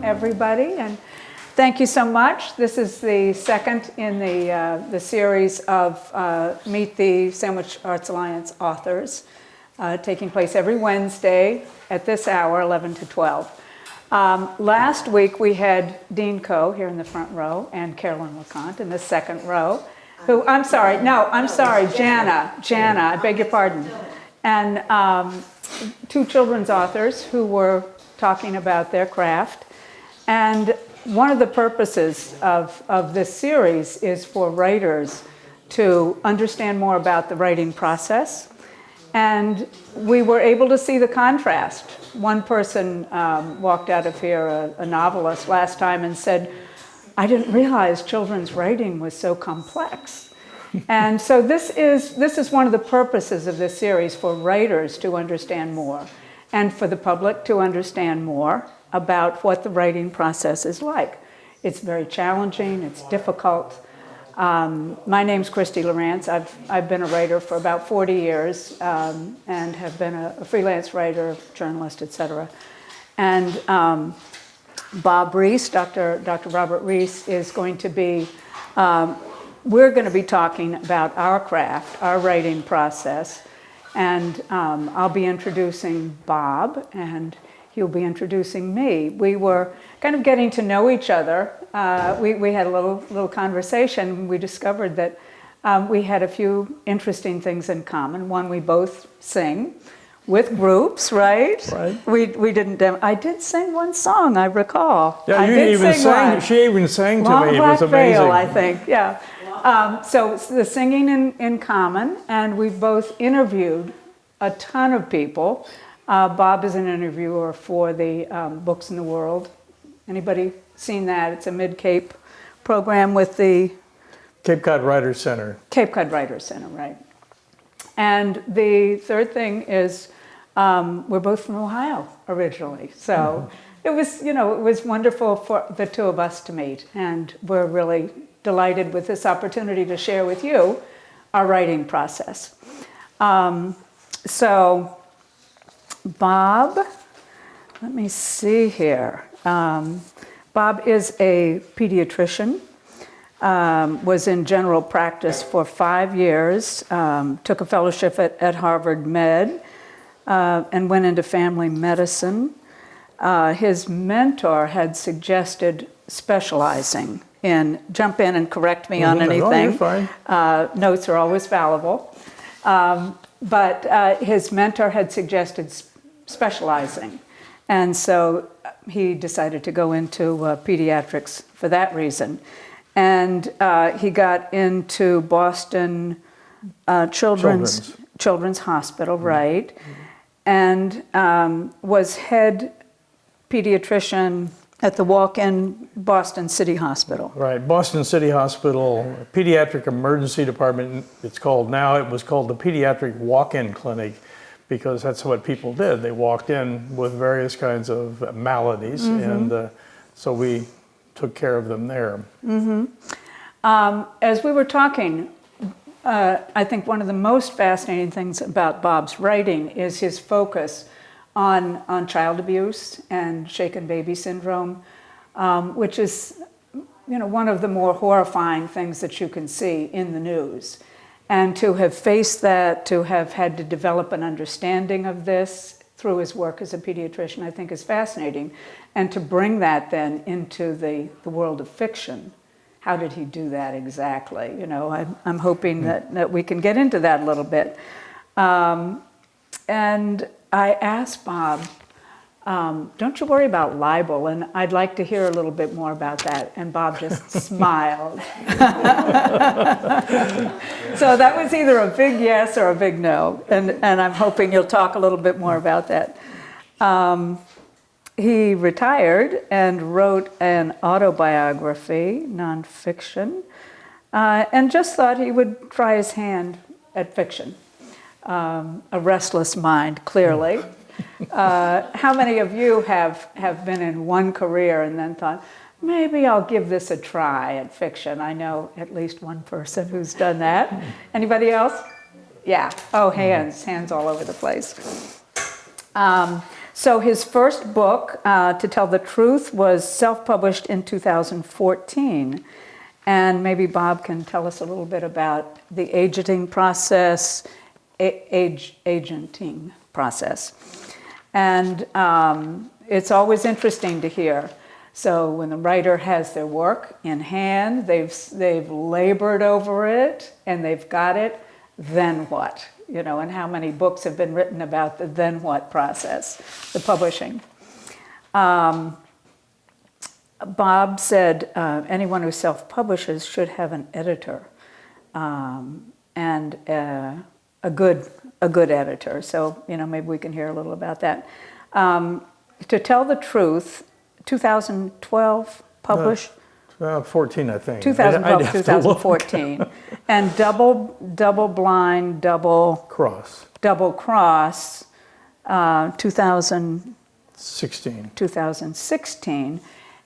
everybody, and thank you so much. This is the second in the series of Meet the Sandwich Arts Alliance authors, taking place every Wednesday at this hour, 11 to 12. Last week we had Dean Coe here in the front row and Carolyn LeConte in the second row, who, Jana, I beg your pardon, and two children's authors who were talking about their craft. And one of the purposes of this series is for writers to understand more about the writing process. And we were able to see the contrast. One person walked out of here, a novelist, last time and said, I didn't realize children's writing was so complex. And so this is one of the purposes of this series, for writers to understand more and for the public to understand more about what the writing process is like. It's very challenging, it's difficult. My name's Christie Lowrance. I've been a writer for about 40 years and have been a freelance writer, journalist, etc. And Bob Reece, Dr. Robert Reece, is going to be, we're going to be talking about our craft, our writing process, and I'll be introducing Bob, and he'll be introducing me. We were kind of getting to know each other. We had a little conversation. We discovered that we had a few interesting things in common. One, we both sing with groups, right? Right. We didn't. I did sing one song, I recall. Yeah, she even sang to Long me. It Black was amazing. Veil, I think. Yeah. So it's the singing in common, and we've both interviewed a ton of people. Bob is an interviewer for the Books in the World. Anybody seen that? It's a Mid-Cape program with the Cape Cod Writers Center. Cape Cod Writers Center, right. And the third thing is we're both from Ohio originally. So it was wonderful for the two of us to meet. And we're really delighted with this opportunity to share with you our writing process. So Bob, let me see here. Bob is a pediatrician, was in general practice for 5 years, took a fellowship at Harvard Med, and went into family medicine. His mentor had suggested specializing in, jump in and correct me on anything. No, you're fine. Notes are always fallible. But his mentor had suggested specializing. And so he decided to go into pediatrics for that reason. And he got into Boston Children's Hospital, right? And was head pediatrician at the walk-in Boston City Hospital. Right, Boston City Hospital, Pediatric Emergency Department, it's called now. It was called the Pediatric Walk-In Clinic, because that's what people did. They walked in with various kinds of maladies, and so we took care of them there. As we were talking, I think one of the most fascinating things about Bob's writing is his focus on child abuse and shaken baby syndrome, which is one of the more horrifying things that you can see in the news. And to have faced that, to have had to develop an understanding of this through his work as a pediatrician, I think is fascinating. And to bring that then into the world of fiction, how did he do that exactly? I'm hoping that we can get into that a little bit. And I asked Bob, don't you worry about libel? And I'd like to hear a little bit more about that. And Bob just smiled. So that was either a big yes or a big no. And I'm hoping you'll talk a little bit more about that. He retired and wrote an autobiography, nonfiction, and just thought he would try his hand at fiction. A restless mind, clearly. How many of you have been in one career and then thought, maybe I'll give this a try at fiction? I know at least one person who's done that. Anybody else? Yeah. Oh, hands all over the place. So his first book, To Tell the Truth, was self-published in 2014. And maybe Bob can tell us a little bit about the agenting process, agenting process. And it's always interesting to hear. So when the writer has their work in hand, they've labored over it, and they've got it, then what? You know, and how many books have been written about the then what process, the publishing. Bob said anyone who self-publishes should have an editor, and a good editor. So, you know, maybe we can hear a little about that. To Tell the Truth, 2012 published? 14, I think. 2012, 2014. And double blind, double cross, 2016.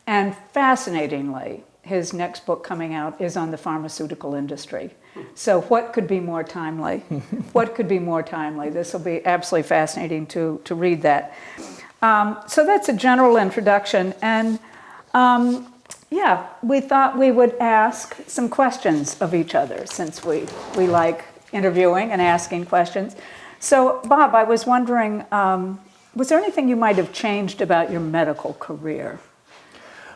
And fascinatingly, his next book coming out is on the pharmaceutical industry. So what could be more timely? What could be more timely? This will be absolutely fascinating to read that. So that's a general introduction. And yeah, we thought we would ask some questions of each other, since we like interviewing and asking questions. So Bob, I was wondering, was there anything you might have changed about your medical career?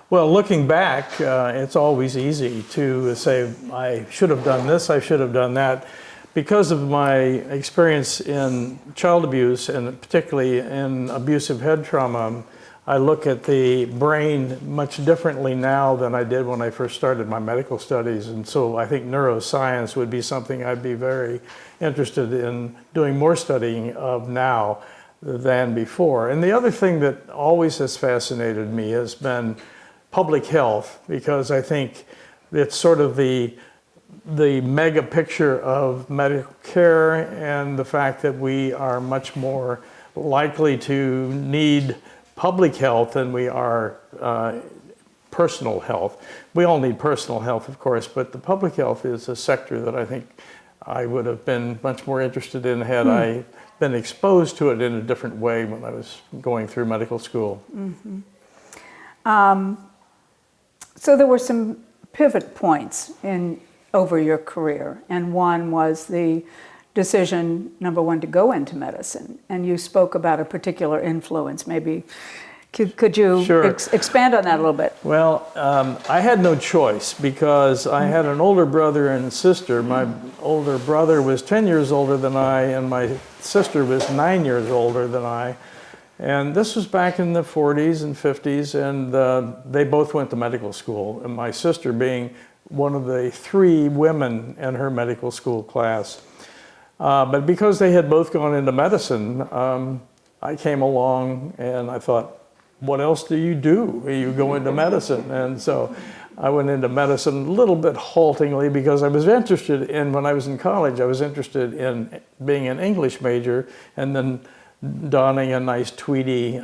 Well, looking back, it's always easy to say, I should have done this, I should have done that. Because of my experience in child abuse, and particularly in abusive head trauma, I look at the brain much differently now than I did when I first started my medical studies. And so I think neuroscience would be something I'd be very interested in doing more studying of now than before. And the other thing that always has fascinated me has been public health, because I think it's sort of the mega picture of medical care, and the fact that we are much more likely to need public health than we are personal health. We all need personal health, of course, but the public health is a sector that I think I would have been much more interested in had I been exposed to it in a different way when I was going through medical school. Mm-hmm. So there were some pivot points over your career, and one was the decision, number one, to go into medicine, and you spoke about a particular influence. Maybe could you expand on that a little bit? Well, I had no choice, because I had an older brother and sister. My older brother was 10 years older than I, and my sister was 9 years older than I. And this was back in the 40s and 50s, and they both went to medical school, and my sister being one of the 3 women in her medical school class. But because they had both gone into medicine, I came along and I thought, what else do? You go into medicine. And so I went into medicine a little bit haltingly, because I was interested in, when I was in college, I was interested in being an English major, and then donning a nice tweedy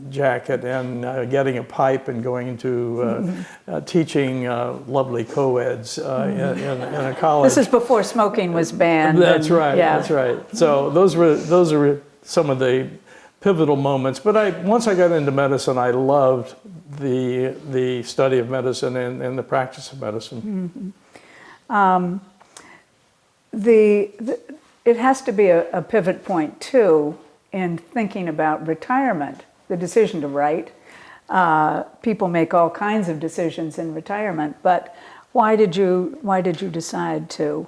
jacket and getting a pipe and going into teaching lovely co-eds in a college. This is before smoking was banned. That's right. Yeah. That's right. So those were some of the pivotal moments. But once I got into medicine, I loved the study of medicine and the practice of medicine. Mm-hmm. It has to be a pivot point too, in thinking about retirement, the decision to write. People make all kinds of decisions in retirement, but why did you decide to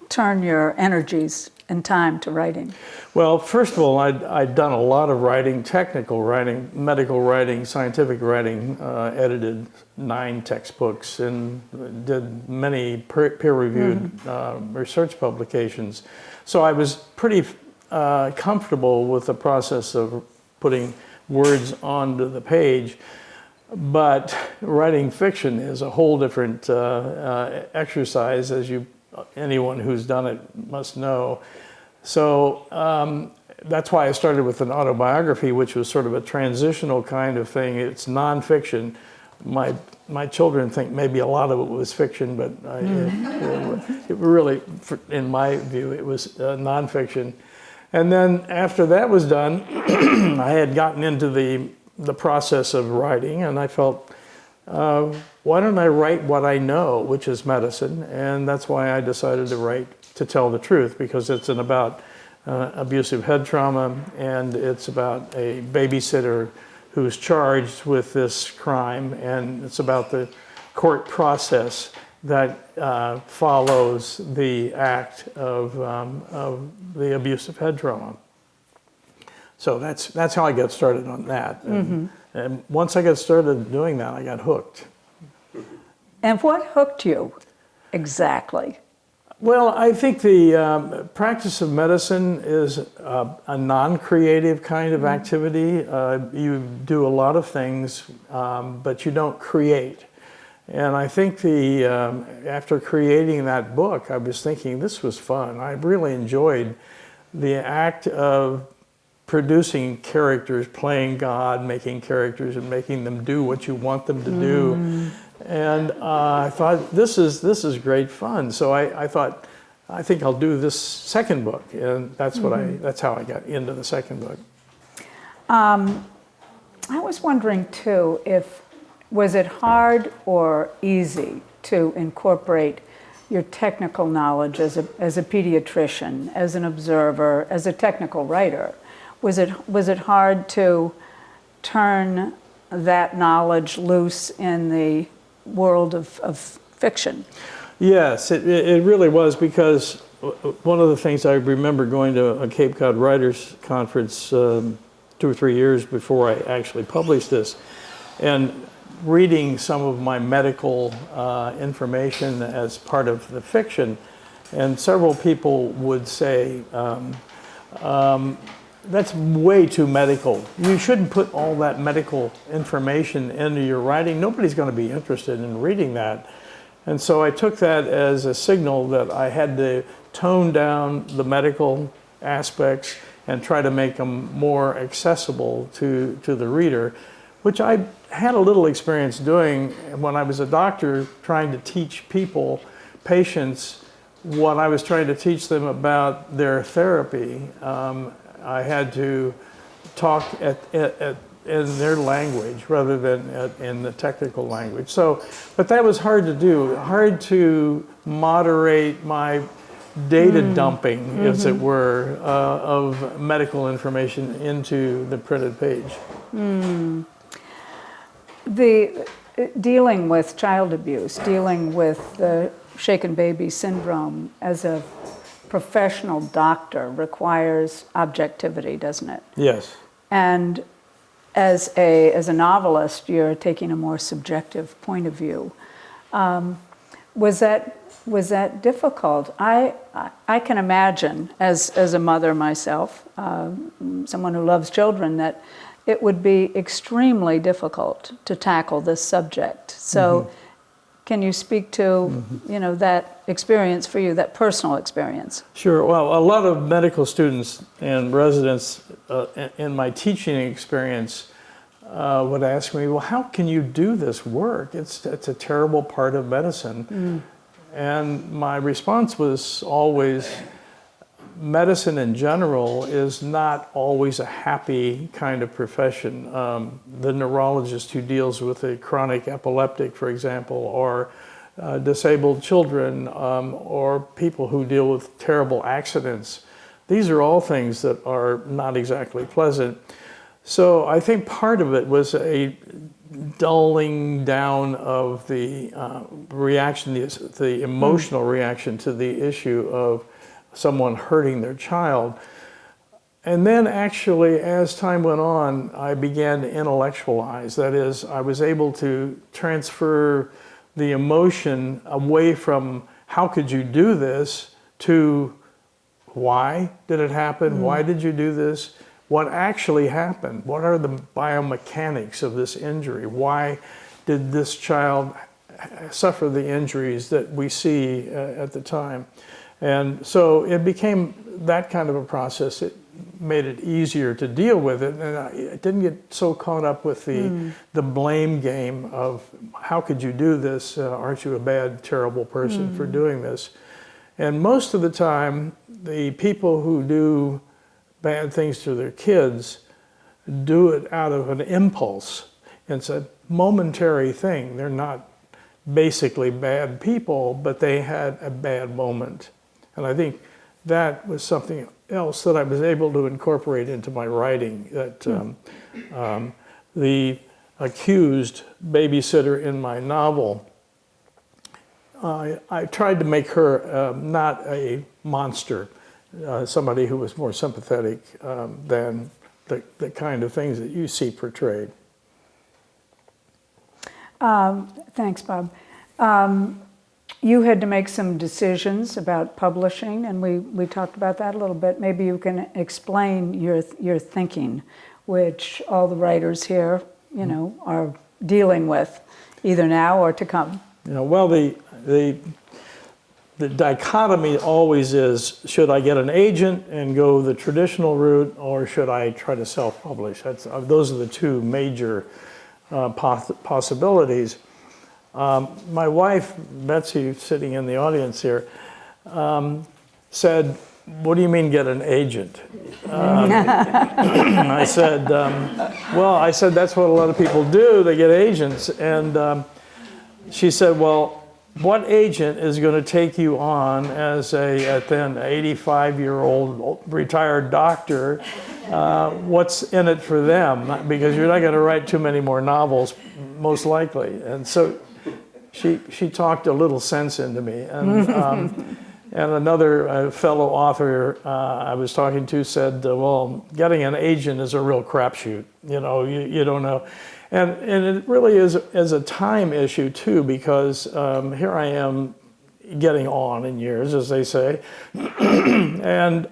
turn your energies and time to writing? Well, first of all, I'd done a lot of writing, technical writing, medical writing, scientific writing, edited 9 textbooks, and did many peer-reviewed research publications. So I was pretty comfortable with the process of putting words onto the page, but writing fiction is a whole different exercise, as anyone who's done it must know. So that's why I started with an autobiography, which was sort of a transitional kind of thing. It's nonfiction. My children think maybe a lot of it was fiction, but it really, in my view, it was nonfiction. And then after that was done, I had gotten into the process of writing, and I felt, why don't I write what I know, which is medicine? And that's why I decided to write To Tell the Truth, because it's about abusive head trauma, and it's about a babysitter who's charged with this crime, and it's about the court process that follows the act of the abusive head trauma. So that's how I got started on that. And once I got started doing that, I got hooked. And what hooked you exactly? Well, I think the practice of medicine is a non-creative kind of activity. You do a lot of things, but you don't create. And I think after creating that book, I was thinking this was fun. I really enjoyed the act of producing characters, playing God, making characters and making them do what you want them to do. And I thought, this is great fun. So I thought, I think I'll do this second book. And that's that's how I got into the second book. I was wondering too, was it hard or easy to incorporate your technical knowledge as a pediatrician, as an observer, as a technical writer? Was it hard to turn that knowledge loose in the world of fiction? Yes, it really was, because one of the things I remember going to a Cape Cod Writers Conference 2 or 3 years before I actually published this, and reading some of my medical information as part of the fiction, and several people would say, that's way too medical. You shouldn't put all that medical information into your writing. Nobody's going to be interested in reading that. And so I took that as a signal that I had to tone down the medical aspects and try to make them more accessible to the reader, which I had a little experience doing when I was a doctor, trying to teach patients, what I was trying to teach them about their therapy. I had to talk in their language rather than in the technical language. So, but that was hard to do, hard to moderate my data dumping, as it were, of medical information into the printed page. Dealing with child abuse, dealing with the shaken baby syndrome as a professional doctor requires objectivity, doesn't it? Yes. And as a novelist, you're taking a more subjective point of view. Was that difficult? I can imagine, as a mother myself, someone who loves children, that it would be extremely difficult to tackle this subject. So can you speak to that experience for you, that personal experience? Sure. Well, a lot of medical students and residents in my teaching experience would ask me, well, how can you do this work? It's a terrible part of medicine. And my response was always, medicine in general is not always a happy kind of profession. The neurologist who deals with a chronic epileptic, for example, or disabled children, or people who deal with terrible accidents, these are all things that are not exactly pleasant. So I think part of it was a dulling down of the reaction, the emotional reaction to the issue of someone hurting their child. And then actually, as time went on, I began to intellectualize. That is, I was able to transfer the emotion away from how could you do this to why did it happen? Why did you do this? What actually happened? What are the biomechanics of this injury? Why did this child suffer the injuries that we see at the time? And so it became that kind of a process. It made it easier to deal with it, and I didn't get so caught up with the blame game of how could you do this? Aren't you a bad, terrible person for doing this? And most of the time, the people who do bad things to their kids do it out of an impulse. It's a momentary thing. They're not basically bad people, but they had a bad moment. And I think that was something else that I was able to incorporate into my writing, that the accused babysitter in my novel, I tried to make her not a monster, somebody who was more sympathetic than the kind of things that you see portrayed. Thanks, Bob. You had to make some decisions about publishing, and we talked about that a little bit. Maybe you can explain your thinking, which all the writers here, are dealing with, either now or to come. Well, the dichotomy always is: should I get an agent and go the traditional route, or should I try to self-publish? Those are the two major possibilities. My wife, Betsy, sitting in the audience here, said, "What do you mean get an agent?" I said, that's what a lot of people do. They get agents. And she said, well, what agent is going to take you on as a then 85-year-old retired doctor? What's in it for them? Because you're not going to write too many more novels, most likely. And so she talked a little sense into me. And, and another fellow author I was talking to said, well, getting an agent is a real crapshoot. You don't know. And it really is a time issue, too, because here I am getting on in years, as they say. And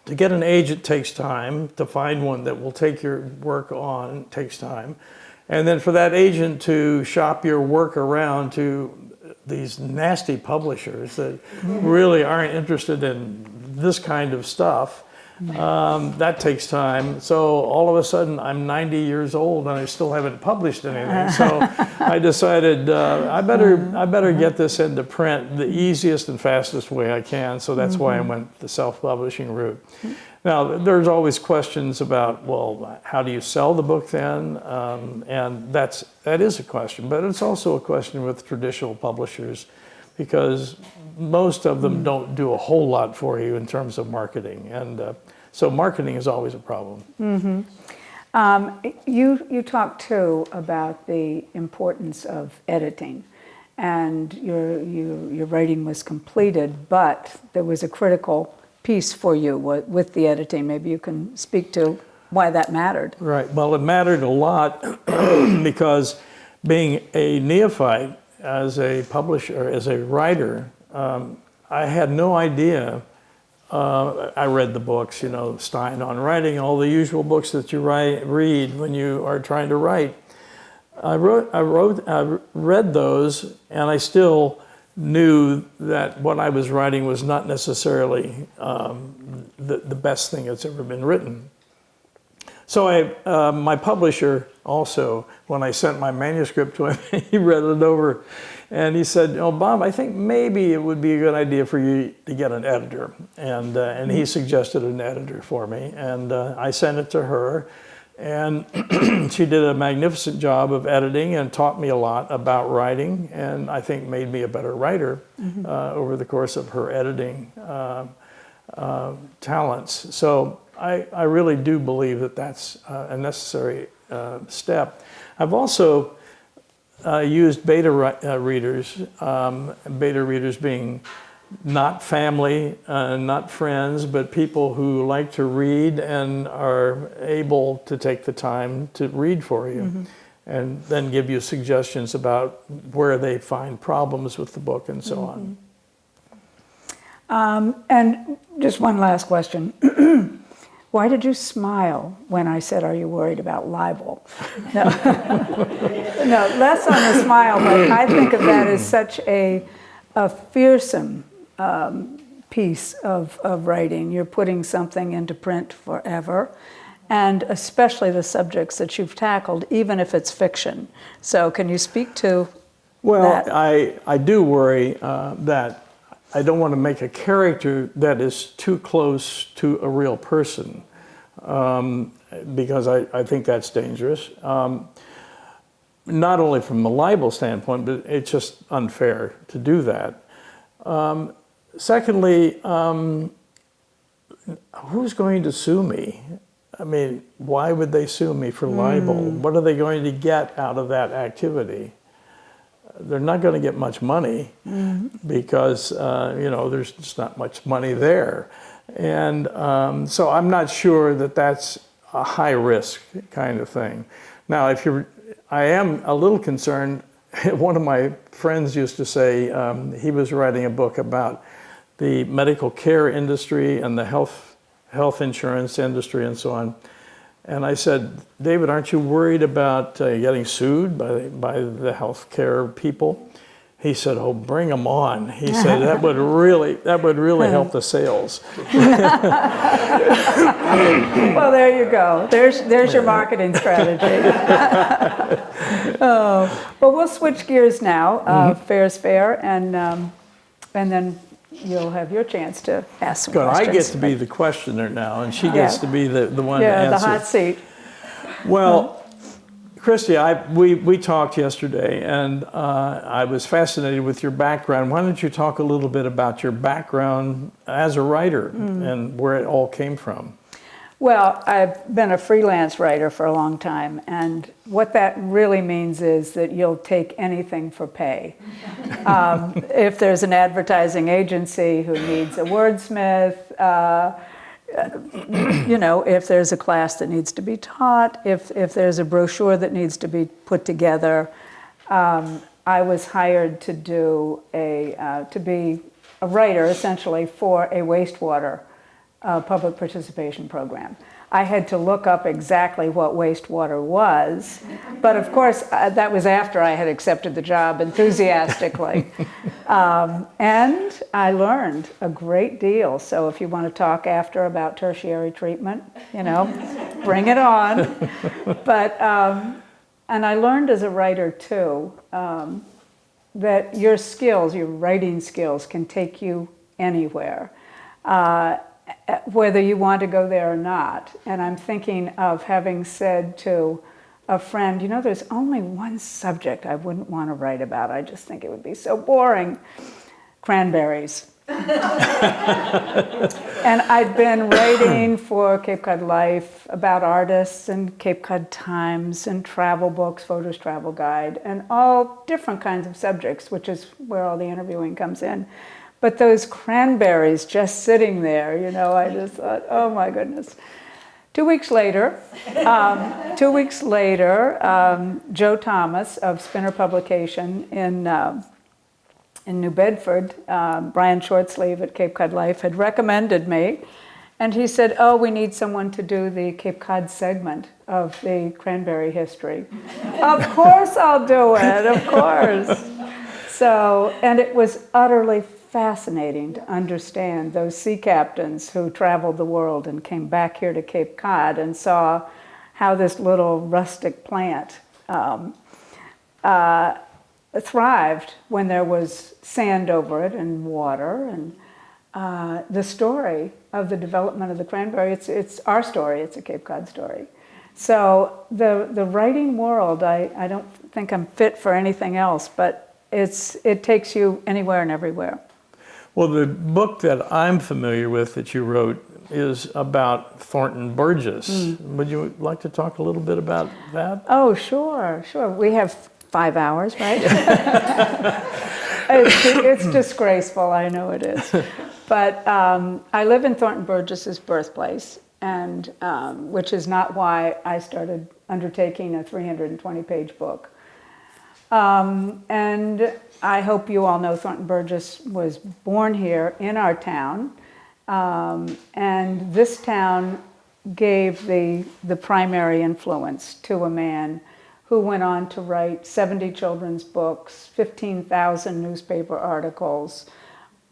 to get an agent takes time. To find one that will take your work on takes time. And then for that agent to shop your work around to these nasty publishers that really aren't interested in this kind of stuff, that takes time. So all of a sudden I'm 90 years old and I still haven't published anything. So I decided I better get this into print the easiest and fastest way I can. So that's why I went the self-publishing route. Now, there's always questions about, well, how do you sell the book then? And that is a question, but it's also a question with traditional publishers, because most of them don't do a whole lot for you in terms of marketing. And so marketing is always a problem. You talked too about the importance of editing, and your writing was completed, but there was a critical piece for you with the editing. Maybe you can speak to why that mattered. Right. Well, it mattered a lot because being a neophyte as a publisher, as a writer, I had no idea. I read the books, Stein on writing, all the usual books that you read when you are trying to write. I read those, and I still knew that what I was writing was not necessarily the best thing that's ever been written. So my publisher also, when I sent my manuscript to him, he read it over, and he said, Bob, I think maybe it would be a good idea for you to get an editor. And he suggested an editor for me, and I sent it to her. And she did a magnificent job of editing and taught me a lot about writing, and I think made me a better writer over the course of her editing talents. So I really do believe that that's a necessary step. I've also used beta readers being not family, not friends, but people who like to read and are able to take the time to read for you, and then give you suggestions about where they find problems with the book and so on. And just one last question. Why did you smile when I said, are you worried about libel? No, no, less on the smile, but I think of that as such a fearsome piece of writing. You're putting something into print forever, and especially the subjects that you've tackled, even if it's fiction. So can you speak to that? I do worry that I don't want to make a character that is too close to a real person, because I think that's dangerous. Not only from a libel standpoint, but it's just unfair to do that. Secondly, who's going to sue me? I mean, why would they sue me for libel? What are they going to get out of that activity? They're not going to get much money because, there's just not much money there. And so I'm not sure that that's a high risk kind of thing. Now, I am a little concerned. One of my friends used to say he was writing a book about the medical care industry and the health insurance industry and so on. And I said, David, aren't you worried about getting sued by the healthcare people? He said, oh, bring them on. He said that would really help the sales. Well, there you go. There's your marketing strategy. Well, we'll switch gears now. Fair's fair, and then you'll have your chance to ask some questions. I get to be the questioner now, and she gets to be the one to answer. Yeah, the hot seat. Well, Christie, we talked yesterday, and I was fascinated with your background. Why don't you talk a little bit about your background as a writer and where it all came from? Well, I've been a freelance writer for a long time, and what that really means is that you'll take anything for pay. If there's an advertising agency who needs a wordsmith, if there's a class that needs to be taught, if there's a brochure that needs to be put together, I was hired to be a writer essentially for a wastewater public participation program. I had to look up exactly what wastewater was, but of course that was after I had accepted the job enthusiastically. And I learned a great deal. So if you want to talk after about tertiary treatment, bring it on. But, and I learned as a writer too, that your skills, your writing skills can take you anywhere. Whether you want to go there or not. And I'm thinking of having said to a friend, there's only one subject I wouldn't want to write about. I just think it would be so boring. Cranberries. And I'd been writing for Cape Cod Life about artists and Cape Cod Times and travel books, Photos Travel Guide, and all different kinds of subjects, which is where all the interviewing comes in. But those cranberries just sitting there, I just thought, oh my goodness. 2 weeks later, Joe Thomas of Spinner Publication in New Bedford, Brian Shortsleeve at Cape Cod Life had recommended me. And he said, oh, we need someone to do the Cape Cod segment of the cranberry history. Of course I'll do it, of course. So, and it was utterly fascinating to understand those sea captains who traveled the world and came back here to Cape Cod and saw how this little rustic plant thrived when there was sand over it and water, and the story of the development of the cranberry, it's our story, it's a Cape Cod story. So the writing world, I don't think I'm fit for anything else, but it takes you anywhere and everywhere. Well, the book that I'm familiar with that you wrote is about Thornton Burgess. Would you like to talk a little bit about that? Oh, sure. We have 5 hours, right? It's disgraceful, I know it is. But I live in Thornton Burgess's birthplace, and which is not why I started undertaking a 320-page book. And I hope you all know Thornton Burgess was born here in our town, and this town gave the primary influence to a man who went on to write 70 children's books, 15,000 newspaper articles,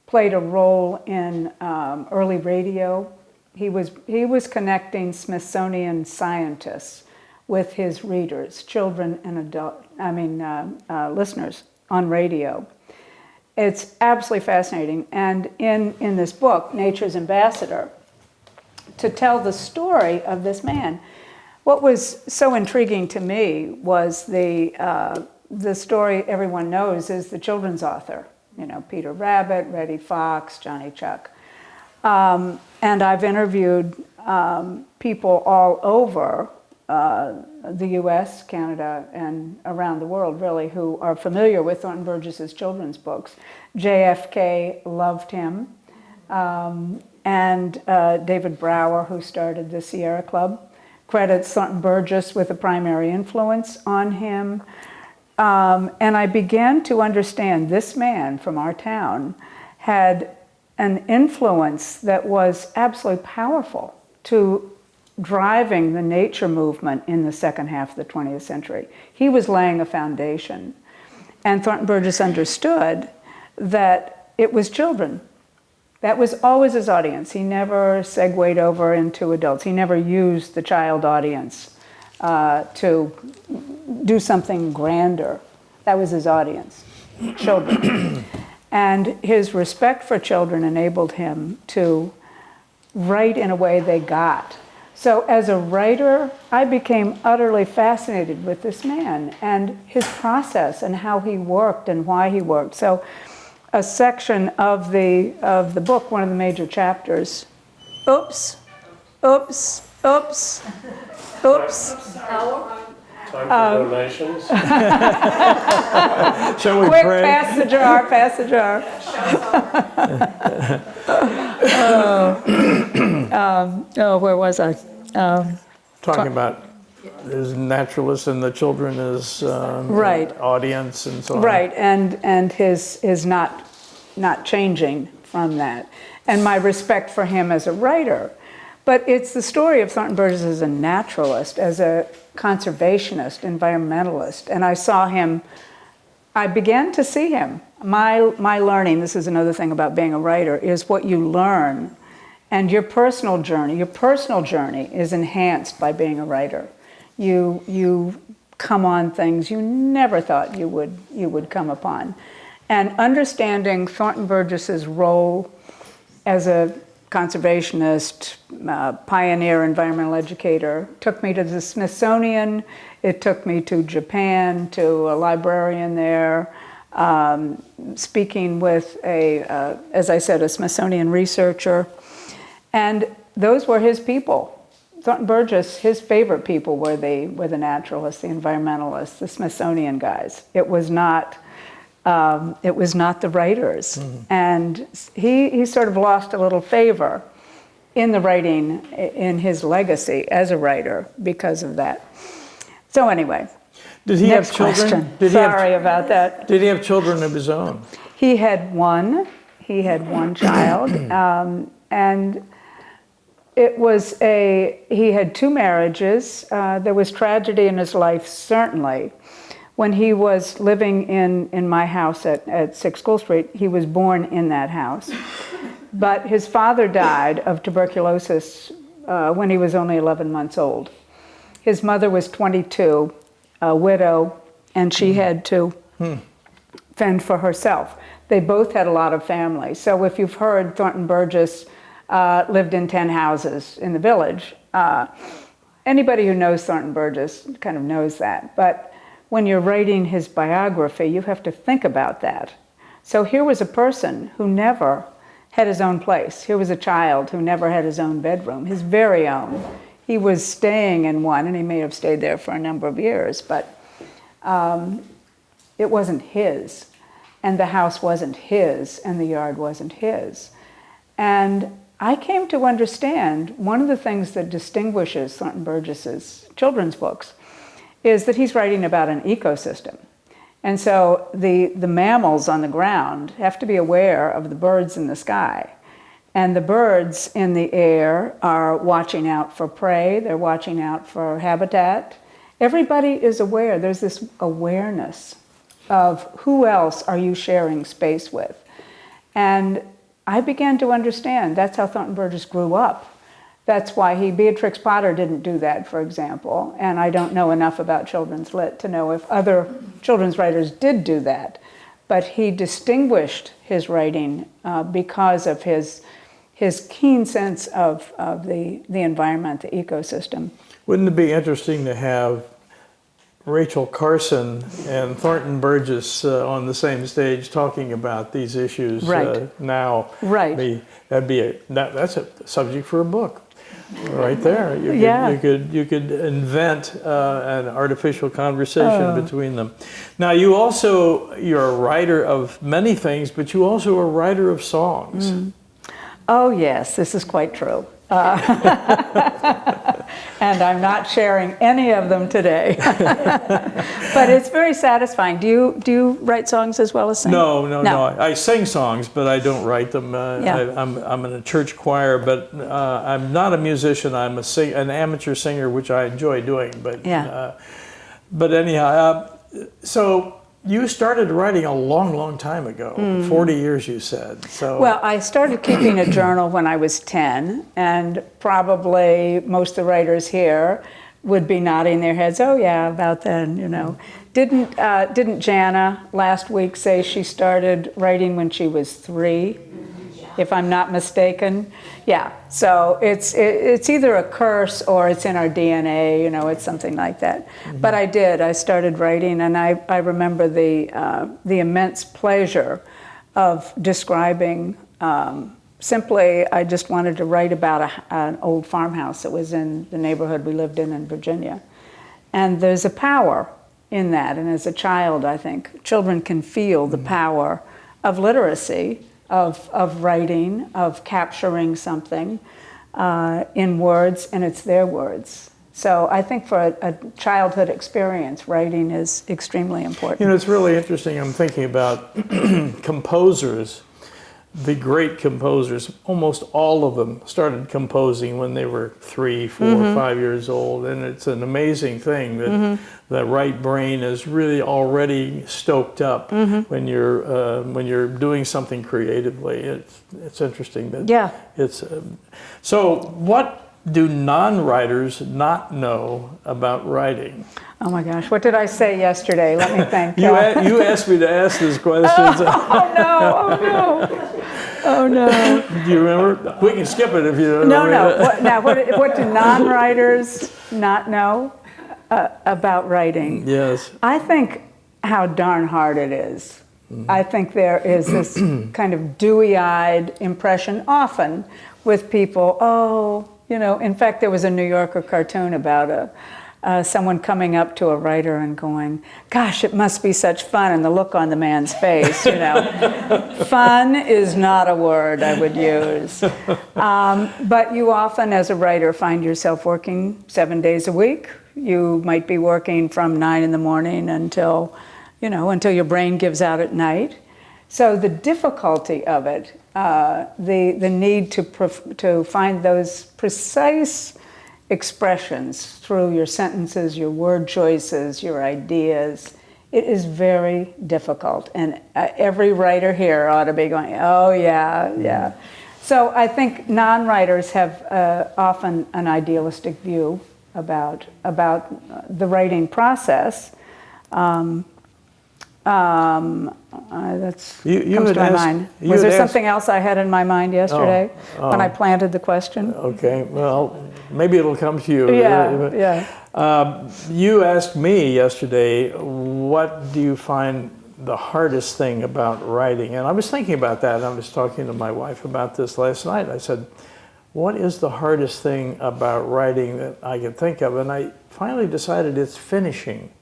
played a role in early radio. He was connecting Smithsonian scientists with his readers, children and listeners on radio. It's absolutely fascinating. And in this book, Nature's Ambassador, to tell the story of this man, what was so intriguing to me was the story everyone knows is the children's author. You know, Peter Rabbit, Reddy Fox, Johnny Chuck. And I've interviewed people all over the US, Canada, and around the world, really, who are familiar with Thornton Burgess's children's books. JFK loved him. And David Brower, who started the Sierra Club, credits Thornton Burgess with a primary influence on him. And I began to understand this man from our town had an influence that was absolutely powerful to driving the nature movement in the second half of the 20th century. He was laying a foundation. And Thornton Burgess understood that it was children. That was always his audience. He never segued over into adults. He never used the child audience to do something grander. That was his audience, children. And his respect for children enabled him to write in a way they got. So as a writer, I became utterly fascinated with this man and his process and how he worked and why he worked. So a section of the book, one of the major chapters, oops, oops, oops, oops. Time for donations. Shall we Quick, pray? pass the jar, pass the jar. Where was I? Talking about his naturalists and the children as Right. audience and so on. Right, and his not changing from that. And my respect for him as a writer. But it's the story of Thornton Burgess as a naturalist, as a conservationist, environmentalist. And I began to see him. My learning, this is another thing about being a writer, is what you learn. And your personal journey is enhanced by being a writer. You come on things you never thought you would come upon. And understanding Thornton Burgess's role as a conservationist, pioneer environmental educator took me to the Smithsonian. It took me to Japan, to a librarian there, speaking with as I said, a Smithsonian researcher. And those were his people. Thornton Burgess, his favorite people were the naturalists, the environmentalists, the Smithsonian guys. It was not the writers. Mm-hmm. And he sort of lost a little favor in the writing, in his legacy as a writer because of that. So anyway, did he next have children? Question. Sorry about that. Did he have children of his own? He had one child, and he had two marriages. There was tragedy in his life, certainly. When he was living in my house at 6 School Street, he was born in that house. But his father died of tuberculosis when he was only 11 months old. His mother was 22, a widow, and she had to fend for herself. They both had a lot of family. So if you've heard Thornton Burgess lived in 10 houses in the village, anybody who knows Thornton Burgess kind of knows that. But when you're writing his biography, you have to think about that. So here was a person who never had his own place. Here was a child who never had his own bedroom, his very own. He was staying in one, and he may have stayed there for a number of years, but it wasn't his. And the house wasn't his, and the yard wasn't his. And I came to understand one of the things that distinguishes Thornton Burgess's children's books is that he's writing about an ecosystem. And so the mammals on the ground have to be aware of the birds in the sky. And the birds in the air are watching out for prey, they're watching out for habitat. Everybody is aware, there's this awareness of who else are you sharing space with. And I began to understand that's how Thornton Burgess grew up. That's why Beatrix Potter didn't do that, for example, and I don't know enough about children's lit to know if other children's writers did do that. but he distinguished his writing because of his keen sense of the environment, the ecosystem. Wouldn't it be interesting to have Rachel Carson and Thornton Burgess on the same stage talking about these issues now? Right. That's a subject for a book, right there. You could invent an artificial conversation between them. Now, you're a writer of many things, but you also are a writer of songs. Oh yes, this is quite true. And I'm not sharing any of them today. But it's very satisfying. Do you write songs as well as sing? No. I sing songs, but I don't write them. Yeah. I'm in a church choir, but I'm not a musician. I'm an amateur singer, which I enjoy doing. But anyhow, so you started writing a long, long time ago, 40 years you said. So. Well, I started keeping a journal when I was 10, and probably most of the writers here would be nodding their heads, oh yeah, about then, you know. Didn't Jana last week say she started writing when she was 3, if I'm not mistaken? Yeah, so it's either a curse or it's in our DNA, you know, it's something like that. But I started writing, and I remember the immense pleasure of describing, simply I just wanted to write about an old farmhouse that was in the neighborhood we lived in Virginia. And there's a power in that, and as a child, I think, children can feel the power of literacy, of writing, of capturing something in words, and it's their words. So I think for a childhood experience, writing is extremely important. You know, it's really interesting. I'm thinking about composers, the great composers. Almost all of them started composing when they were 3, 4, 5 years old, and it's an amazing thing that the right brain is really already stoked up when you're doing something creatively. It's interesting that it's so. What do non-writers not know about writing? Oh my gosh, what did I say yesterday? Let me think. You asked me to ask these questions. Oh no. Do you remember? We can skip it if you don't No. What do non-writers not know about writing? Yes. I think how darn hard it is. I think there is this kind of dewy-eyed impression often with people, in fact, there was a New Yorker cartoon about someone coming up to a writer and going, gosh, it must be such fun, and the look on the man's face, you know. Fun is not a word I would use. But you often, as a writer, find yourself working 7 days a week. You might be working from 9 in the morning until your brain gives out at night. So the difficulty of it, the need to find those precise expressions through your sentences, your word choices, your ideas, it is very difficult. And every writer here ought to be going, oh yeah. So I think non-writers have often an idealistic view about the writing process. That's comes to my mind. Was there something else I had in my mind yesterday when I planted the question? Okay, well, maybe it'll come to you. Yeah. You asked me yesterday, what do you find the hardest thing about writing? And I was thinking about that, and I was talking to my wife about this last night. I said, what is the hardest thing about writing that I can think of? And I finally decided it's finishing.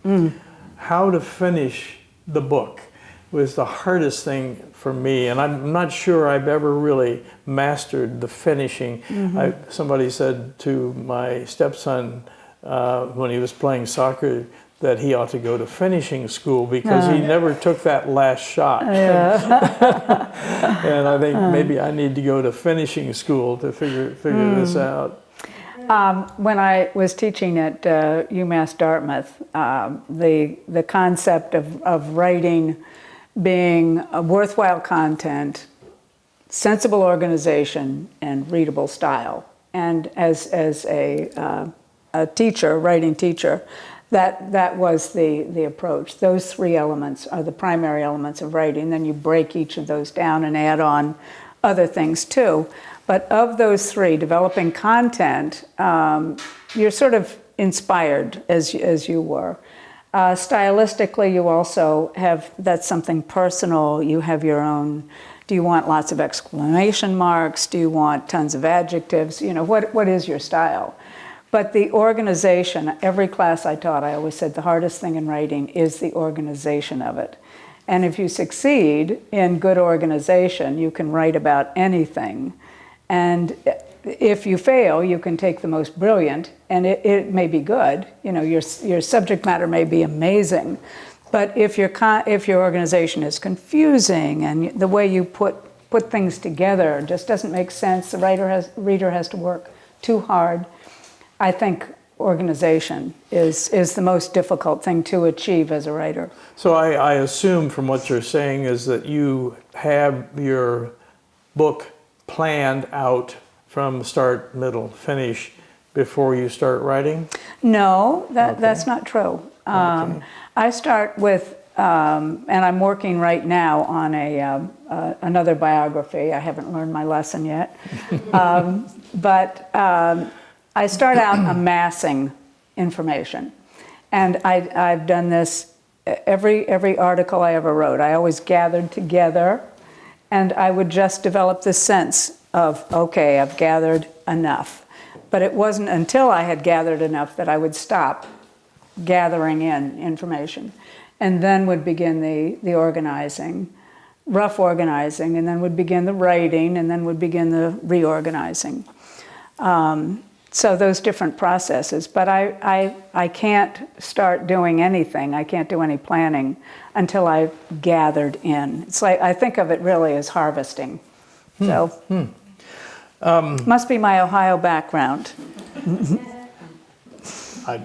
How to finish the book was the hardest thing for me, and I'm not sure I've ever really mastered the finishing. Somebody said to my stepson when he was playing soccer that he ought to go to finishing school because he never took that last shot. And I think maybe I need to go to finishing school to figure this out. When I was teaching at UMass Dartmouth, the concept of writing being a worthwhile content, sensible organization, and readable style. And as a teacher, writing teacher, that was the approach. Those three elements are the primary elements of writing. Then you break each of those down and add on other things too. But of those three, developing content, you're sort of inspired as you were. Stylistically, you also have, that's something personal. You have your own, do you want lots of exclamation marks? Do you want tons of adjectives? You know, what is your style? But the organization, every class I taught, I always said the hardest thing in writing is the organization of it. And if you succeed in good organization, you can write about anything. And if you fail, you can take the most brilliant, and it may be good. You know, your subject matter may be amazing, but if your organization is confusing and the way you put things together just doesn't make sense, the reader has to work too hard. I think organization is the most difficult thing to achieve as a writer. So I assume from what you're saying is that you have your book planned out from start, middle, finish before you start writing? No, that's not true. I start with, and I'm working right now on another biography. I haven't learned my lesson yet. But I start out amassing information. And I've done this every article I ever wrote. I always gathered together, and I would just develop this sense of, okay, I've gathered enough. But it wasn't until I had gathered enough that I would stop gathering in information. And then would begin the organizing, rough organizing, and then would begin the writing, and then would begin the reorganizing. So those different processes. But I can't start doing anything, I can't do any planning until I've gathered in. It's like, I think of it really as harvesting. So, must be my Ohio background.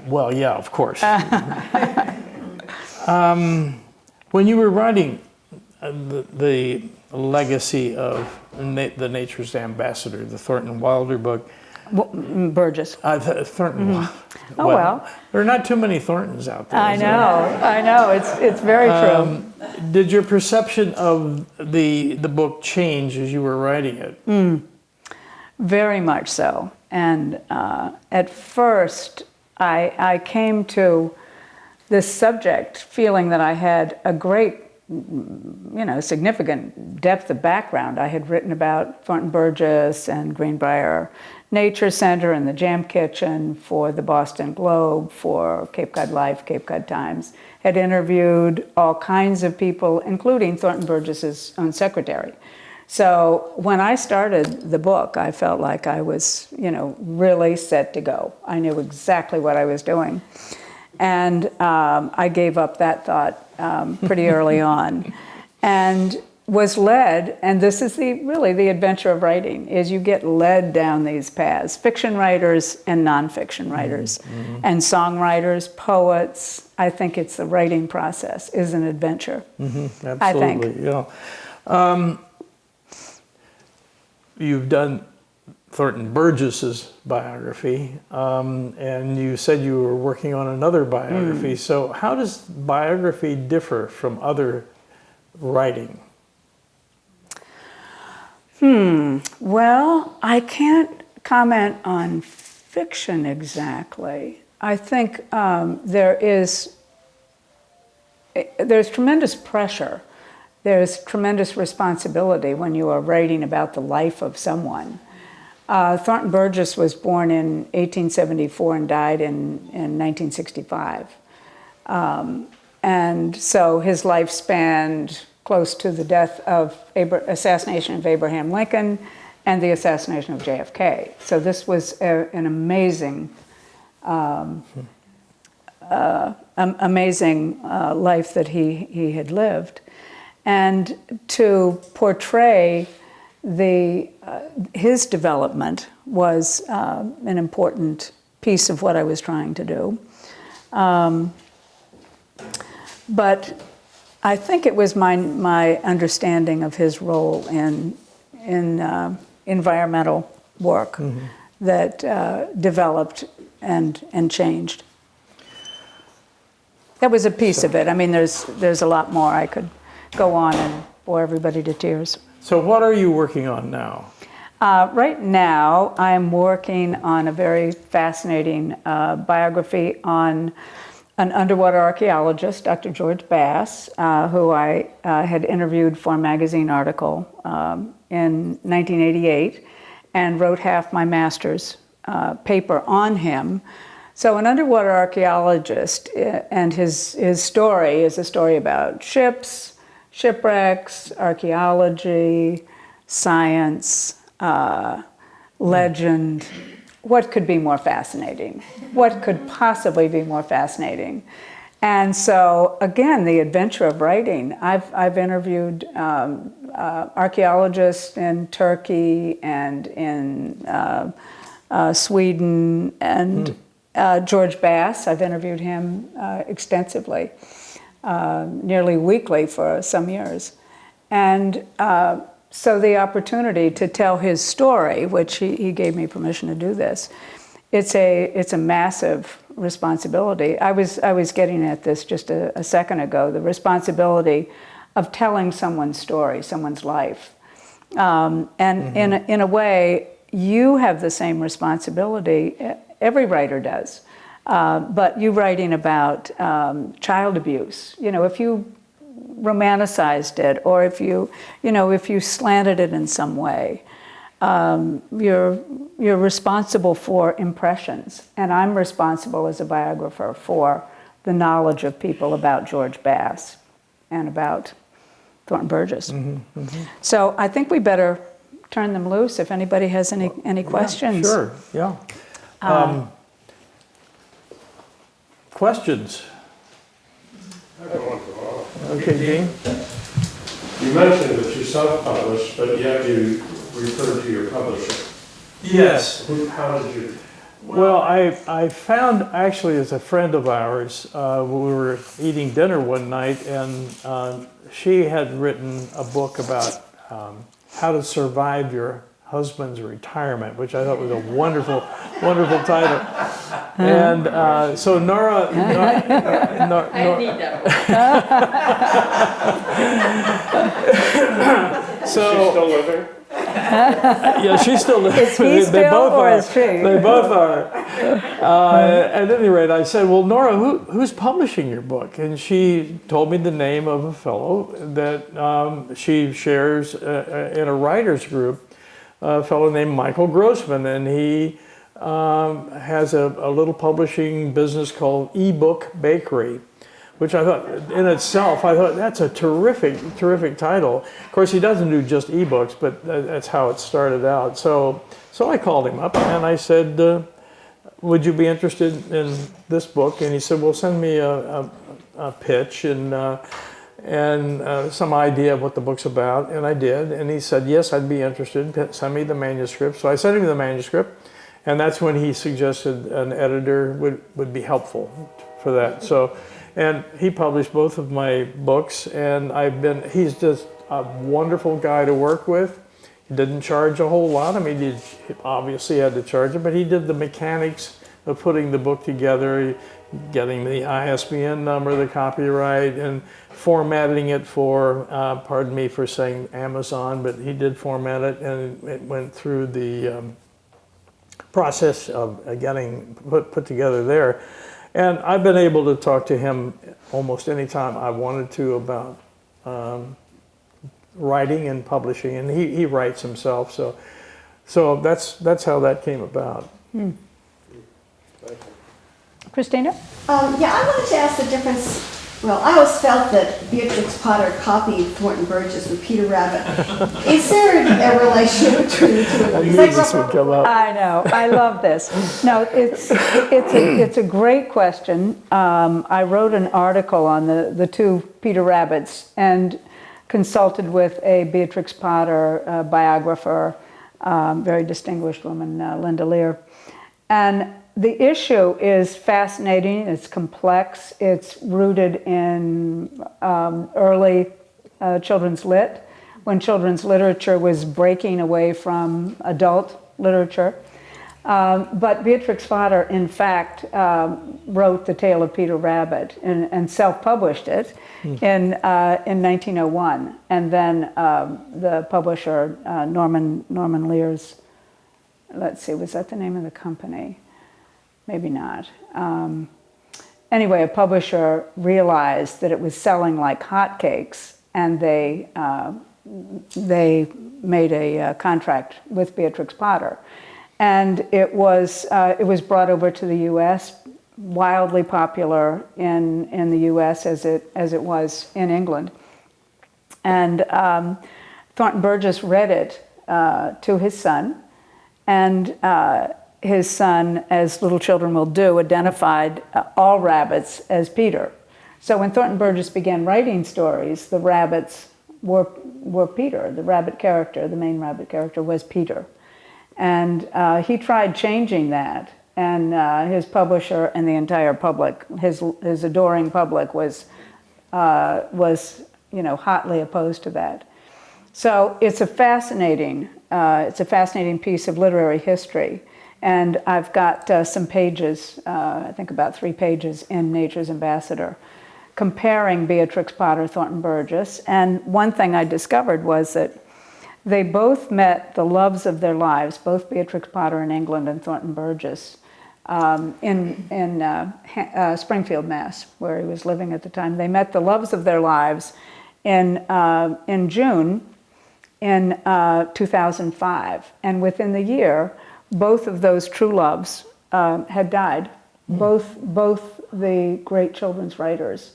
Well, yeah, of course. When you were writing the legacy of the Nature's Ambassador, the Thornton Wilder book, Burgess. Thornton. Well, there are not too many Thorntons out there. I know. It's very true. Did your perception of the book change as you were writing it? Very much so. And at first, I came to this subject feeling that I had a great, significant depth of background. I had written about Thornton Burgess and Greenbrier Nature Center and the Jam Kitchen for the Boston Globe, for Cape Cod Life, Cape Cod Times. Had interviewed all kinds of people, including Thornton Burgess's own secretary. So when I started the book, I felt like I was, really set to go. I knew exactly what I was doing. And I gave up that thought pretty early on. And was led, and this is really the adventure of writing, is you get led down these paths. Fiction writers and nonfiction writers, and songwriters, poets. I think it's the writing process is an adventure. Absolutely, I think. Yeah. You've done Thornton Burgess's biography, and you said you were working on another biography. So how does biography differ from other writing? Well, I can't comment on fiction exactly. I think there's tremendous pressure. There's tremendous responsibility when you are writing about the life of someone. Thornton Burgess was born in 1874 and died in 1965. And so his life spanned close to the death of assassination of Abraham Lincoln and the assassination of JFK. So this was an amazing, amazing life that he had lived. And to portray his development was an important piece of what I was trying to do. But I think it was my understanding of his role in environmental work that developed and changed. That was a piece of it. I mean, there's a lot more. I could go on and bore everybody to tears. So what are you working on now? Right now, I'm working on a very fascinating biography on an underwater archaeologist, Dr. George Bass, who I had interviewed for a magazine article in 1988 and wrote half my master's paper on him. So an underwater archaeologist, and his story is a story about ships, shipwrecks, archaeology, science, legend. What could be more fascinating? What could possibly be more fascinating? And so, again, the adventure of writing. I've interviewed archaeologists in Turkey and in Sweden, and George Bass, I've interviewed him extensively, nearly weekly for some years. And so the opportunity to tell his story, which he gave me permission to do this, it's a massive responsibility. I was getting at this just a second ago, the responsibility of telling someone's story, someone's life. And in a way, you have the same responsibility, every writer does, but you writing about child abuse, if you romanticized it, or if you slanted it in some way, you're responsible for impressions, and I'm responsible as a biographer for the knowledge of people about George Bass and about Thornton Burgess. So I think we better turn them loose if anybody has any questions. Sure, yeah. Questions? Okay, Dean? You mentioned that you self-published, but yet you referred to your publisher. Yes. How did you? Well, I found, actually, as a friend of ours, we were eating dinner one night, and she had written a book about how to survive your husband's retirement, which I thought was a wonderful, wonderful title. And so Nora, I need that one. so She's still living? yeah, she's still living. Is he still, or is she? They both are. At any rate, I said, well, Nora, who's publishing your book? And she told me the name of a fellow that she shares in a writer's group, a fellow named Michael Grossman, and he has a little publishing business called eBook Bakery, which I thought, in itself, that's a terrific, terrific title. Of course, he doesn't do just ebooks, but that's how it started out. So I called him up and I said, would you be interested in this book? And he said, well, send me a pitch and some idea of what the book's about. And I did. And he said, yes, I'd be interested. Send me the manuscript. So I sent him the manuscript. And that's when he suggested an editor would be helpful for that. So, and he published both of my books, and he's just a wonderful guy to work with. He didn't charge a whole lot. I mean, he obviously had to charge it, but he did the mechanics of putting the book together, getting the ISBN number, the copyright, and formatting it for, pardon me for saying Amazon, but he did format it, and it went through the process of getting put together there. And I've been able to talk to him almost any time I wanted to about writing and publishing, and he writes himself, so that's how that came about. Christina? Yeah, I wanted to ask the difference. Well, I always felt that Beatrix Potter copied Thornton Burgess with Peter Rabbit. Is there a relationship between the two? I knew this would come up. I know. I love this. No, it's a great question. I wrote an article on the two Peter Rabbits and consulted with a Beatrix Potter biographer, very distinguished woman, Linda Lear. And the issue is fascinating, it's complex, it's rooted in early children's lit, when children's literature was breaking away from adult literature. But Beatrix Potter, in fact, wrote The Tale of Peter Rabbit and self-published it in 1901. And then the publisher, Norman Lear's, let's see, was that the name of the company? Maybe not. Anyway, a publisher realized that it was selling like hotcakes, and they made a contract with Beatrix Potter. And it was brought over to the U.S., wildly popular in the U.S. as it was in England. And Thornton Burgess read it to his son, and his son, as little children will do, identified all rabbits as Peter. So when Thornton Burgess began writing stories, the rabbits were Peter. The rabbit character, the main rabbit character, was Peter. And he tried changing that, and his publisher and the entire public, his adoring public, was hotly opposed to that. So it's a fascinating piece of literary history, and I've got some pages, I think about 3 pages in Nature's Ambassador, comparing Beatrix Potter, Thornton Burgess. And one thing I discovered was that they both met the loves of their lives, both Beatrix Potter in England and Thornton Burgess in Springfield, Mass., where he was living at the time. They met the loves of their lives in June in 2005. And within the year, both of those true loves had died. Both the great children's writers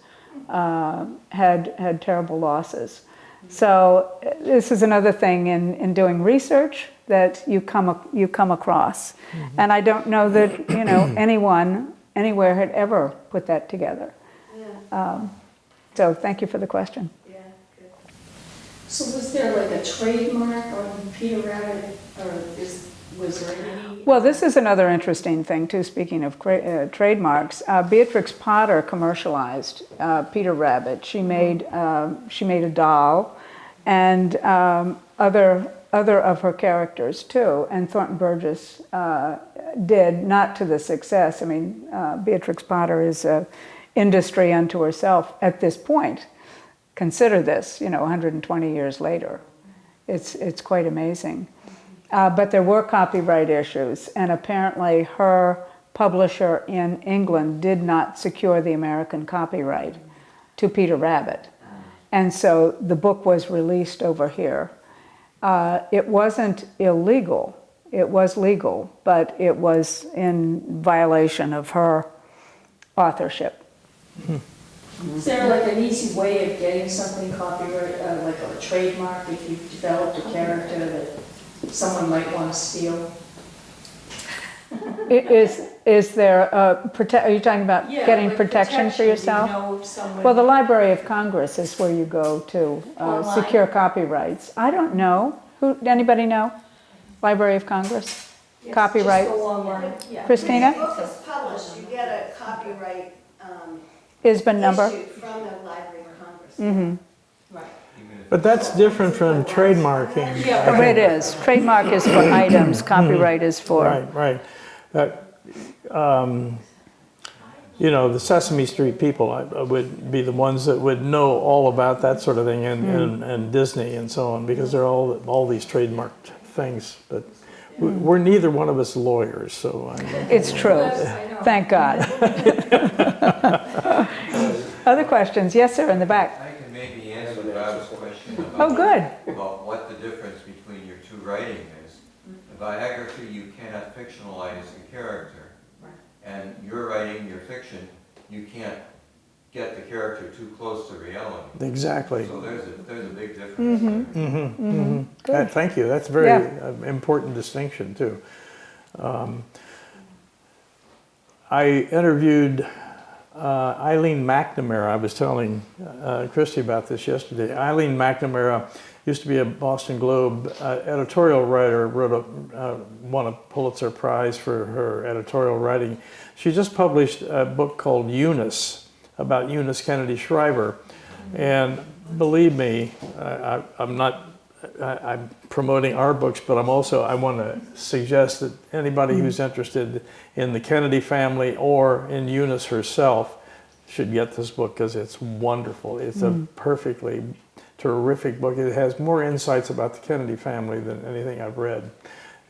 had terrible losses. So this is another thing in doing research that you come across, and I don't know that anyone anywhere had ever put that together. Yeah. So thank you for the question. Yeah, good. So was there like a trademark on Peter Rabbit, or was there any? Well, this is another interesting thing too. Speaking of trademarks, Beatrix Potter commercialized Peter Rabbit. She made a doll, and other of her characters too. And Thornton Burgess did, not to the success. I mean, Beatrix Potter is an industry unto herself at this point. Consider this, 120 years later. It's quite amazing. But there were copyright issues, and apparently her publisher in England did not secure the American copyright to Peter Rabbit. And so the book was released over here. It wasn't illegal. It was legal, but it was in violation of her authorship. Is there like an easy way of getting something copyright, like a trademark, if you've developed a character that someone might want to steal? Is there are you talking about getting like protection for yourself? Do you know if someone... Well, the Library of Congress is where you go to Online? secure copyrights. I don't know. Anybody know? Library of Congress? Yes, Copyright? Just go online, yeah. Christina? When the book is published, you get a copyright ISBN number? issued from the Library of Congress. Mm-hmm. Right. But that's different from trademarking. Yeah, Oh, it is. Trademark is for items, copyright is for... Right. The Sesame Street people would be the ones that would know all about that sort of thing, and Disney and so on, because they're all these trademarked things. But we're neither one of us lawyers, so It's true. Yes, I know. Thank God. Other questions? Yes, sir, in the back. I can maybe answer Bob's question Oh, good. about what the difference between your two writing is. The biography, you cannot fictionalize the character. And your writing, your fiction, you can't get the character too close to reality. exactly. So there's a big difference there. Thank you. That's a very important distinction too. I interviewed Eileen McNamara. I was telling Christie about this yesterday. Eileen McNamara used to be a Boston Globe editorial writer, won a Pulitzer Prize for her editorial writing. She just published a book called Eunice, about Eunice Kennedy Shriver. And believe me, I'm not I'm promoting our books, but I want to suggest that anybody who's interested in the Kennedy family or in Eunice herself should get this book because it's wonderful. It's a perfectly terrific book. It has more insights about the Kennedy family than anything I've read.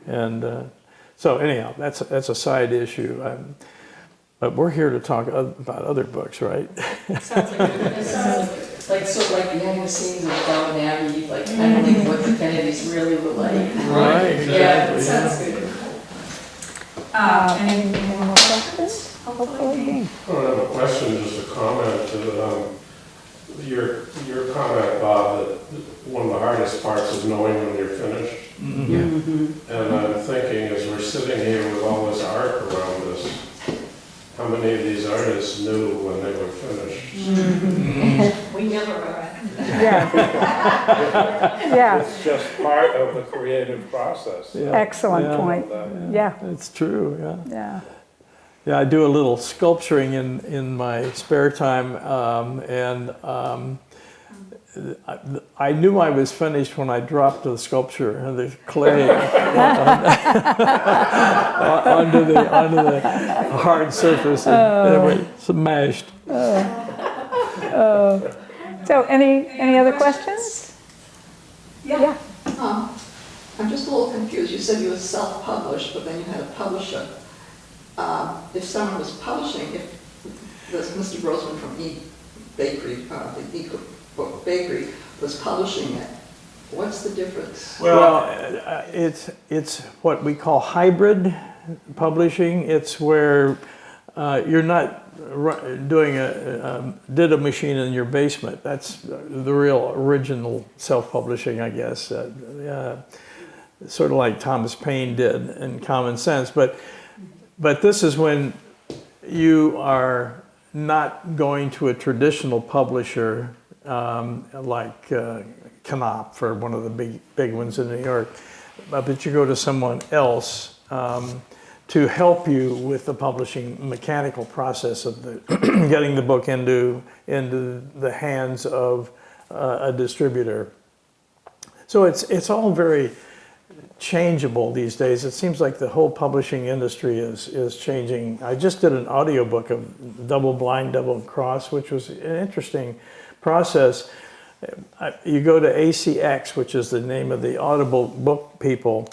And so anyhow, that's a side issue. But we're here to talk about other books, right? Sounds like it sounds like sort of like behind the scenes of Downton Abbey, like kind of like what the Kennedys really were like. Right, Yeah, exactly. it sounds good. Any more questions? Hopefully. I don't have a question, just a comment. Your comment, Bob, that one of the hardest parts is knowing when you're finished. And I'm thinking, as we're sitting here with all this art around us, how many of these artists knew when they were finished? We never are. Yeah. Yeah, It's just part of the creative process. Yeah. excellent Yeah. point. Yeah, It's true, yeah. yeah. Yeah, I do a little sculpturing in my spare time, I knew I was finished when I dropped the sculpture and the clay onto the hard surface and it went smashed. So any other questions? Yeah. I'm just a little confused. You said you were self-published, but then you had a publisher. If someone was publishing, if this Mr. Grossman from Bakery, the E-Book Bakery, was publishing it, what's the difference? Well, it's what we call hybrid publishing. It's where you're not doing a machine in your basement. That's the real original self-publishing, I guess. Sort of like Thomas Paine did in Common Sense. But this is when you are not going to a traditional publisher like Knopf or one of the big ones in New York, but you go to someone else to help you with the publishing mechanical process of getting the book into the hands of a distributor. So it's all very changeable these days. It seems like the whole publishing industry is changing. I just did an audiobook of Double Blind, Double Cross, which was an interesting process. You go to ACX, which is the name of the Audible book people,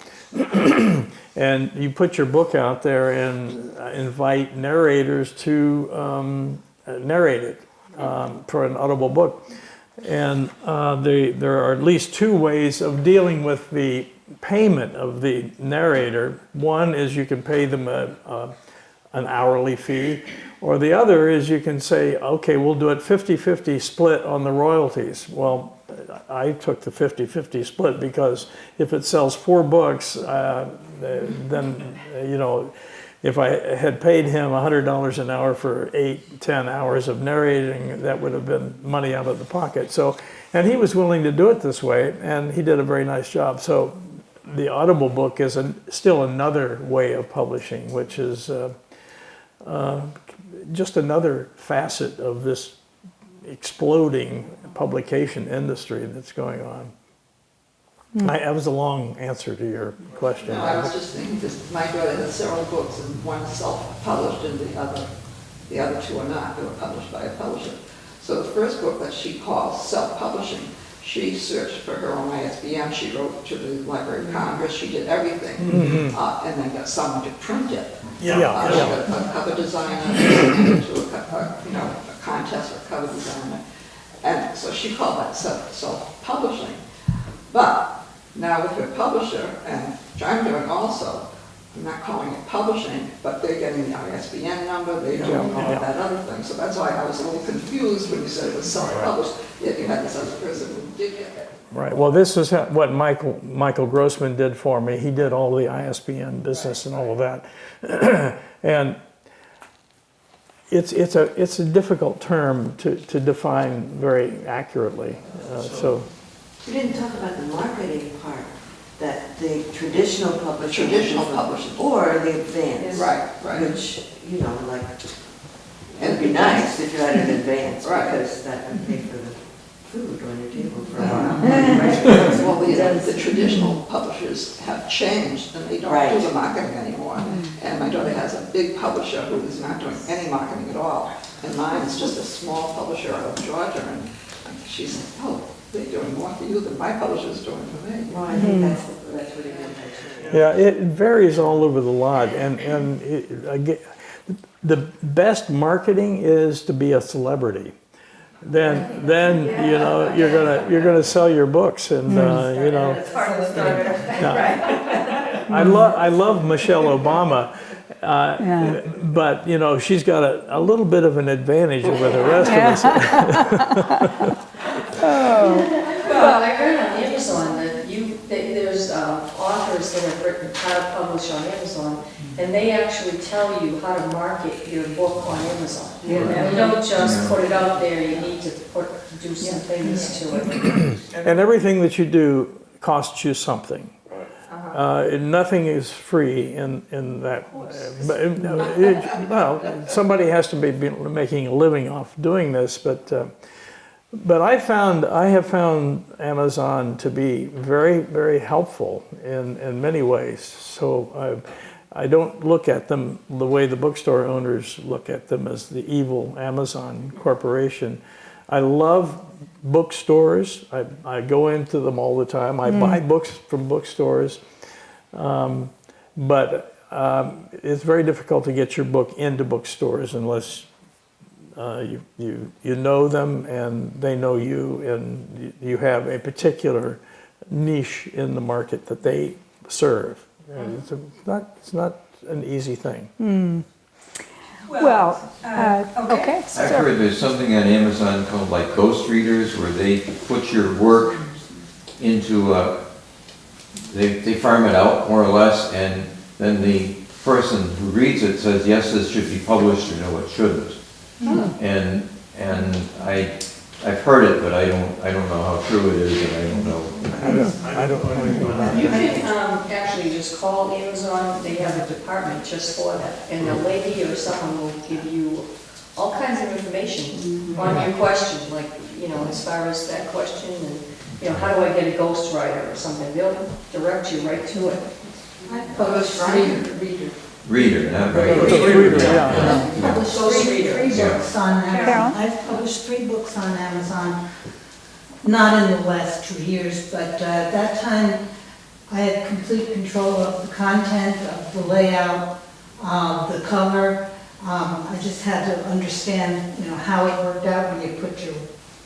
and you put your book out there and invite narrators to narrate it for an Audible book. And there are at least two ways of dealing with the payment of the narrator. One is you can pay them an hourly fee, or the other is you can say, okay, we'll do it 50-50 split on the royalties. Well, I took the 50-50 split because if it sells 4 books, then, you know, if I had paid him $100 an hour for 8-10 hours of narrating, that would have been money out of the pocket. So, and he was willing to do it this way, and he did a very nice job. So the Audible book is still another way of publishing, which is just another facet of this exploding publication industry that's going on. That was a long answer to your question. No, I was just thinking, because my daughter has several books, and one is self-published, and the other two are not. They were published by a publisher. So the first book that she calls self-publishing, she searched for her own ISBN, she wrote to the Library of Congress, she did everything, and then got someone to print it. She got a cover designer, to a contest for cover designer, and so she called that self-publishing. But now with her publisher, and which I'm doing also, I'm not calling it publishing, but they're getting the ISBN number, they're doing all of that other thing. So that's why I was a little confused when you said it was self-published, yet you had this other person who did get it. Right. Well, this is what Michael Grossman did for me. He did all the ISBN business and all of that, and it's a difficult term to define very accurately. So We didn't talk about the marketing part, that the traditional publishing. Traditional publishing. Or the advance. Right. Which, like, it'd be nice if you had an advance, Right. because that would pay for the food on your table for a while. Well, the traditional publishers have changed, and they don't do Right. the marketing anymore. And my daughter has a big publisher who is not doing any marketing at all. And mine is just a small publisher out of Georgia, and she said, oh, they're doing more for you than my publisher's doing for me. Well, I think that's really good. Yeah, it varies all over the lot, and the best marketing is to be a celebrity. Then you know you're gonna sell your books, and you know. It's hard to start it. Yeah. I love Michelle Obama, but you know she's got a little bit of an advantage over the rest of us. Well, I read on Amazon that there's authors that have written how to publish on Amazon, and they actually tell you how to market your book on Amazon. And you don't just put it out there, you need to do some things to it. And everything that you do costs you something. Nothing is free in that. Well, somebody has to be making a living off doing this, but I have found Amazon to be very, very helpful in many ways. So I don't look at them the way the bookstore owners look at them, as the evil Amazon corporation. I love bookstores. I go into them all the time. I buy books from bookstores. But it's very difficult to get your book into bookstores unless you know them and they know you, and you have a particular niche in the market that they serve. And it's not an easy thing. Well, okay. I've heard there's something on Amazon called like ghost readers, where they put your work into they farm it out more or less, and then the person who reads it says, yes, this should be published, or no, it shouldn't. And I've heard it, but I don't know how true it is, and I don't know. I don't know. You can actually just call Amazon, they have a department just for that, and a lady or someone will give you all kinds of information on your question, like, you know, as far as that question, and, you know, how do I get a ghostwriter or something, they'll direct you right to it. I published reader. Reader, not writer. Reader, yeah. I've published Ghost three reader. books on Carol? Amazon. I've published 3 books on Amazon, not in the last 2 years, but at that time, I had complete control of the content, of the layout, the color. I just had to understand, you know, how it worked out when you put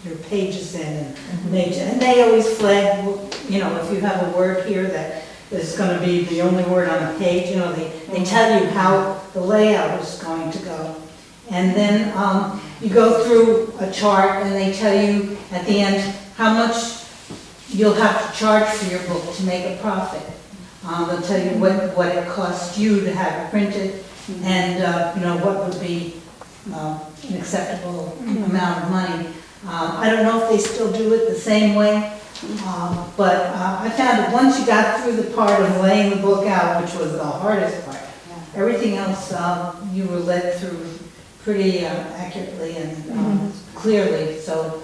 your pages in. And they always flag, you know, if you have a word here that is going to be the only word on a page, you know, they tell you how the layout is going to go. And then you go through a chart and they tell you at the end how much you'll have to charge for your book to make a profit. They'll tell you what it costs you to have it printed, and you know, what would be an acceptable amount of money. I don't know if they still do it the same way, but I found that once you got through the part of laying the book out, which was the hardest part, everything else you were led through pretty accurately and clearly, so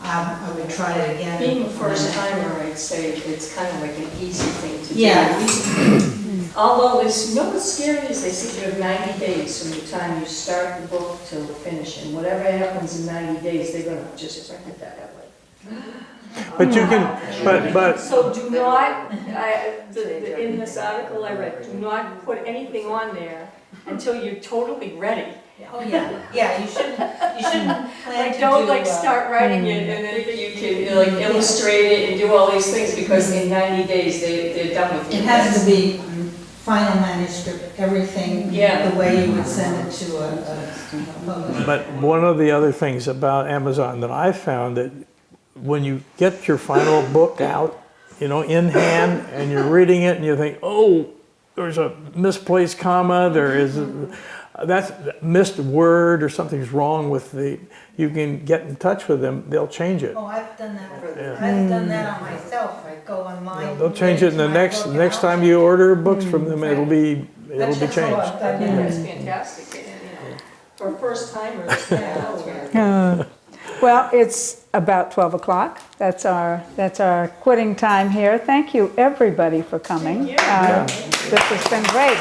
I would try it again. Being a first timer, I'd say it's kind of like an easy thing to do. Yeah. Although it's, you know what's scary is they say you have 90 days from the time you start the book till finish, and whatever happens in 90 days, they're gonna just print it that way. But you can, but So do not, in this article I read, do not put anything on there until you're totally ready. Oh, yeah, you shouldn't plan Like, to don't do, like start writing it and then you can like illustrate it and do all these things, because in 90 days they're done with you. It has to be final manuscript, everything, Yeah. the way you would send it to a publisher. But one of the other things about Amazon that I found, that when you get your final book out, you know, in hand, and you're reading it and you think, oh, there's a misplaced comma, there is that's missed word, or something's wrong with you can get in touch with them, they'll change it. Oh, I've done that. I've done that on myself. I go online. They'll change it in the next time you order books from them, it'll be changed. I think that's fantastic, you know, for first timers. Well, it's about 12 o'clock. That's our quitting time here. Thank you, everybody, for coming. This has been great.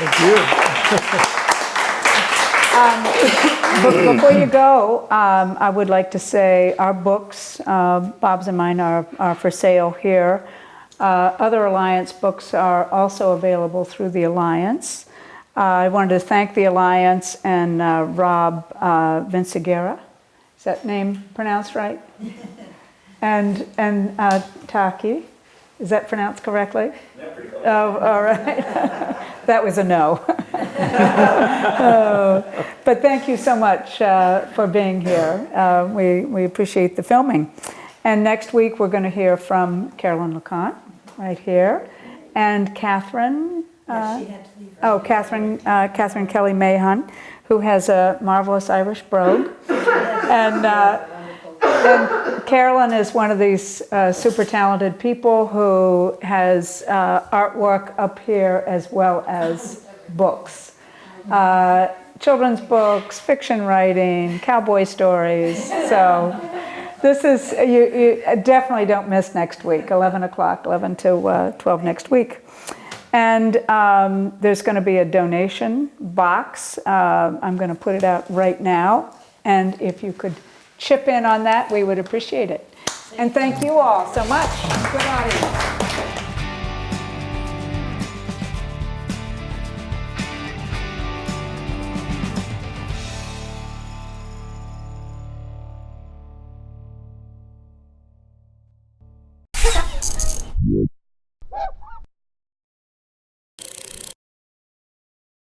Before you go, I would like to say our books, Bob's and mine, are for sale here. Other Alliance books are also available through the Alliance. I wanted to thank the Alliance and Rob Vinciguerra. Is that name pronounced right? And Taki. Is that pronounced correctly? Yeah, pretty close. Oh, all right. That was a no. But thank you so much for being here. We appreciate the filming. And next week we're going to hear from Carolyn LeConte, right here, and Catherine. Catherine Kelly Mahon, who has a marvelous Irish brogue. And Carolyn is one of these super talented people who has artwork up here as well as books. Children's books, fiction writing, cowboy stories. So this is, you definitely don't miss next week, 11 o'clock, 11 to 12 next week. And there's going to be a donation box. I'm going to put it out right now. And if you could chip in on that, we would appreciate it. And thank you all so much. Good audience.